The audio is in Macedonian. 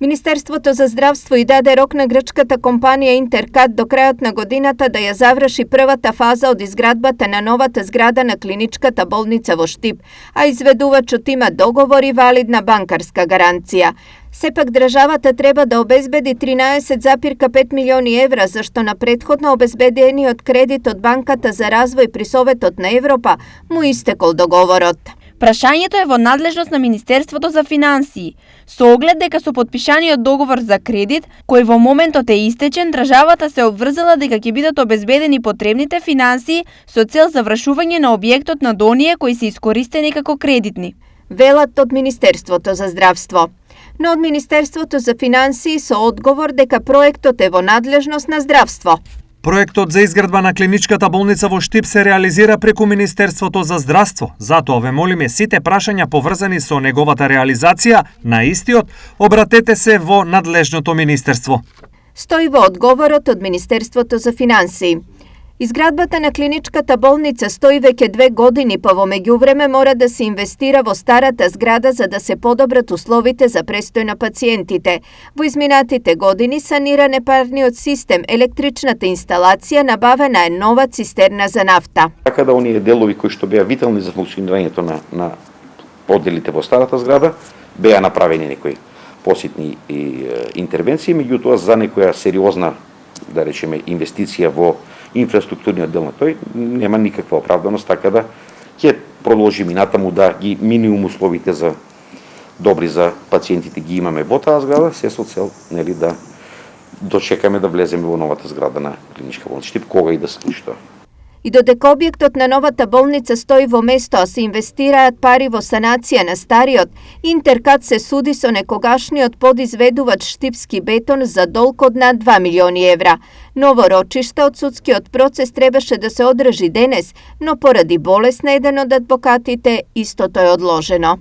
Министерството за здравство и даде рок на грчката компанија Интеркат до крајот на годината да ја заврши првата фаза од изградбата на новата зграда на клиничката болница во Штип, а изведувачот има договор и валидна банкарска гаранција. Сепак државата треба да обезбеди 13,5 милиони евра, зашто на претходно обезбедениот кредит од Банката за развој при Советот на Европа му истекол договорот. Прашањето е во надлежност на Министерството за финансии. Со оглед дека со подпишаниот договор за кредит, кој во моментот е истечен, државата се обврзала дека ќе бидат обезбедени потребните финансии со цел завршување на објектот на доние кои се искористени како кредитни. Велат од Министерството за здравство. Но од Министерството за финансии со одговор дека проектот е во надлежност на здравство. Проектот за изградба на клиничката болница во Штип се реализира преку Министерството за здравство. Затоа ве молиме сите прашања поврзани со неговата реализација на истиот, обратете се во надлежното министерство. Стои во одговорот од Министерството за финансии. Изградбата на клиничката болница стои веќе 2 години, па во меѓувреме мора да се инвестира во старата зграда за да се подобрат условите за престој на пациентите. Во изминатите години саниран е парниот систем, електричната инсталација, набавена е нова цистерна за нафта. Така да оние делови кои што беа витални за функционирањето на поделите во старата зграда, беа направени некои поситни интервенции, меѓутоа за некоја сериозна, да речеме, инвестиција во инфраструктурниот дел на тој нема никаква оправданост, така да ќе продолжиме натаму да ги минимум условите за добри за пациентите ги имаме во таа зграда, се со цел да дочекаме да влеземе во новата зграда на клиничка болница Штип, кога и да се случи тоа. И додека објектот на новата болница стои во место, а се инвестираат пари во санација на стариот, Интеркат се суди со некогашниот подизведувач Штипски бетон за долг од над 2 милиони евра. Ново рочиште од судскиот процес требаше да се одржи денес, но поради болест на еден од адвокатите, истото е одложено.